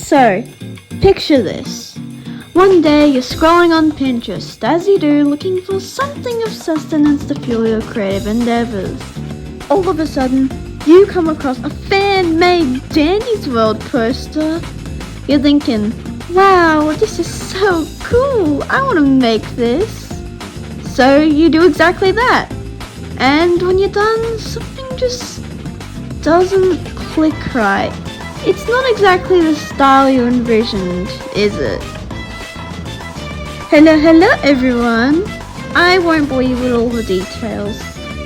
So, picture this. One day you're scrolling on Pinterest, as you do, looking for something of sustenance to fuel your creative endeavors. All of a sudden, you come across a fan-made Dandy's World poster. You're thinking, wow, this is so cool, I want to make this. So you do exactly that. And when you're done, something just doesn't click right. It's not exactly the style you envisioned, is it? Hello everyone! I won't bore you with all the details.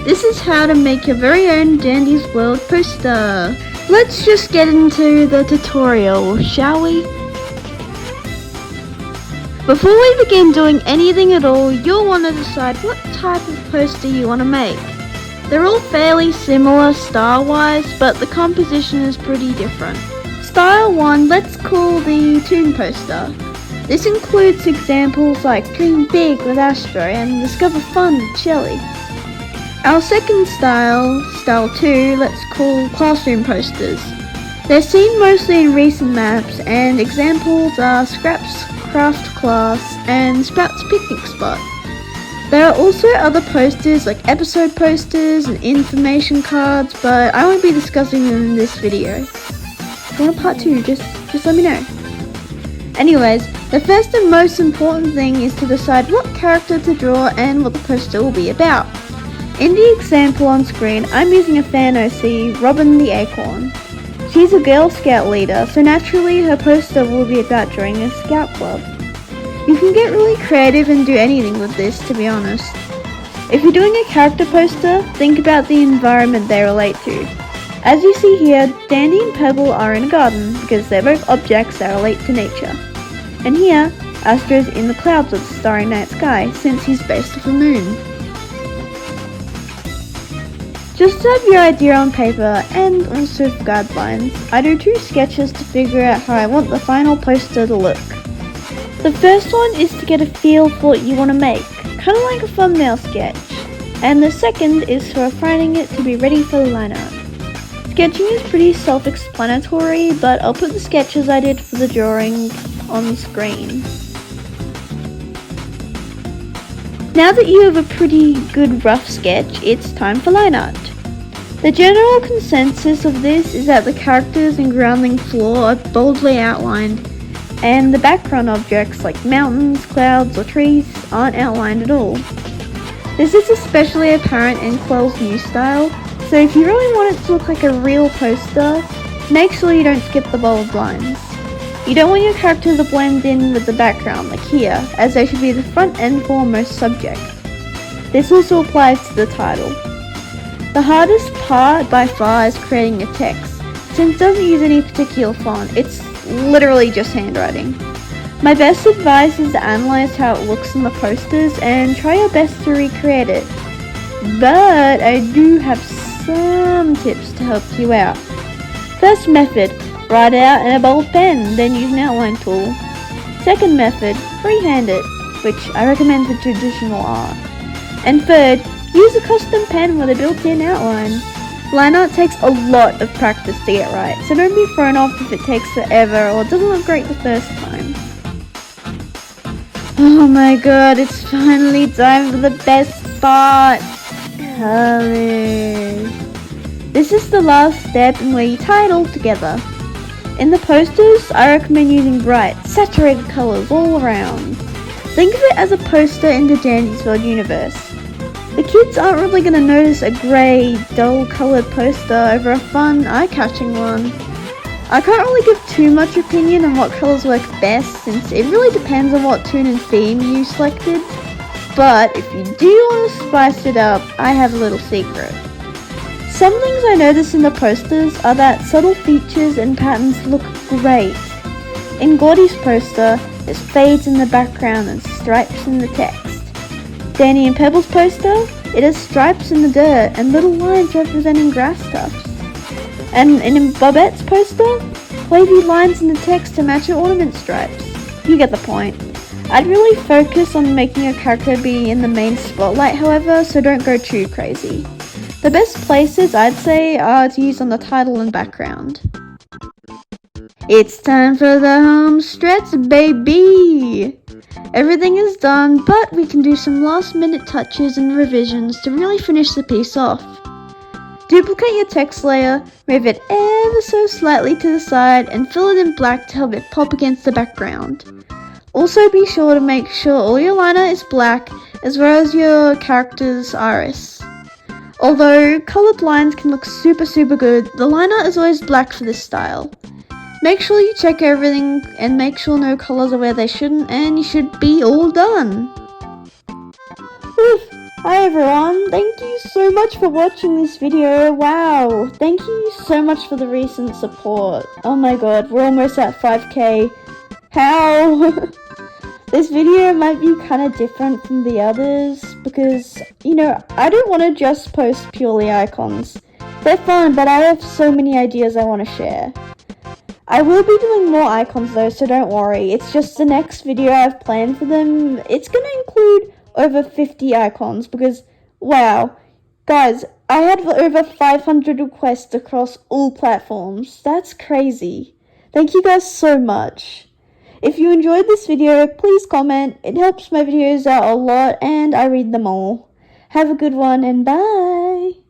This is how to make your very own Dandy's World poster. Let's just get into the tutorial, shall we? Before we begin doing anything at all, you'll want to decide what type of poster you want to make. They're all fairly similar style-wise, but the composition is pretty different. Style 1, let's call the toon poster. This includes examples like Dream Big with Astro and Discover Fun with Shelly. Our second style 2, let's call classroom posters. They're seen mostly in recent maps, and examples are Scrap's Craft Class and Sprout's Picnic Spot. There are also other posters like episode posters and information cards, but I won't be discussing them in this video. If you want a part 2, just let me know. Anyways, the first and most important thing is to decide what character to draw and what the poster will be about. In the example on screen, I'm using a fan OC, Robin the Acorn. She's a Girl Scout leader, so naturally her poster will be about joining a scout club. You can get really creative and do anything with this, to be honest. If you're doing a character poster, think about the environment they relate to. As you see here, Dandy and Pebble are in a garden because they're both objects that relate to nature. And here, Astro's in the clouds of the starry night sky since he's based off the moon. Just to have your idea on paper and also for guidelines, I do 2 sketches to figure out how I want the final poster to look. The first one is to get a feel for what you want to make, kind of like a thumbnail sketch, and the second is for refining it to be ready for the line art. Sketching is pretty self-explanatory, but I'll put the sketches I did for the drawing on the screen. Now that you have a pretty good rough sketch, it's time for line art. The general consensus of this is that the characters and grounding floor are boldly outlined, and the background objects like mountains, clouds, or trees aren't outlined at all. This is especially apparent in Quell's new style, so if you really want it to look like a real poster, make sure you don't skip the bold lines. You don't want your character to blend in with the background like here, as they should be the front and foremost subject. This also applies to the title. The hardest part by far is creating a text, since it doesn't use any particular font, it's literally just handwriting. My best advice is to analyze how it looks in the posters and try your best to recreate it. But I do have some tips to help you out. First method, write it out in a bold pen, then use an outline tool. Second method, freehand it, which I recommend for traditional art. And third, use a custom pen with a built-in outline. Line art takes a lot of practice to get right, so don't be thrown off if it takes forever or doesn't look great the first time. Oh my god, it's finally time for the best part! Colors. This is the last step in where you tie it all together. In the posters, I recommend using bright, saturated colors all around. Think of it as a poster in the Dandy's World universe. The kids aren't really going to notice a grey, dull coloured poster over a fun, eye-catching one. I can't really give too much opinion on what colours work best, since it really depends on what tune and theme you selected. But if you do want to spice it up, I have a little secret. Some things I notice in the posters are that subtle features and patterns look great. In Gordy's poster, there's fades in the background and stripes in the text. Danny and Pebble's poster, it has stripes in the dirt and little lines representing grass tufts. And in Bobette's poster, wavy lines in the text to match her ornament stripes. You get the point. I'd really focus on making your character be in the main spotlight, however, so don't go too crazy. The best places I'd say are to use on the title and background. It's time for the home stretch, baby! Everything is done, but we can do some last minute touches and revisions to really finish the piece off. Duplicate your text layer, move it ever so slightly to the side and fill it in black to help it pop against the background. Also be sure to make sure all your liner is black as well as your character's iris. Although coloured lines can look super good, the liner is always black for this style. Make sure you check everything and make sure no colours are where they shouldn't, and you should be all done. Hi everyone, thank you so much for watching this video. Wow, thank you so much for the recent support. Oh my god, we're almost at 5k. How? This video might be kind of different from the others because, I don't want to just post purely icons. They're fun, but I have so many ideas I want to share. I will be doing more icons though, so don't worry. It's just the next video I've planned for them. It's going to include over 50 icons because, wow, guys, I had over 500 requests across all platforms. That's crazy. Thank you guys so much. If you enjoyed this video, please comment. It helps my videos out a lot and I read them all. Have a good one and bye!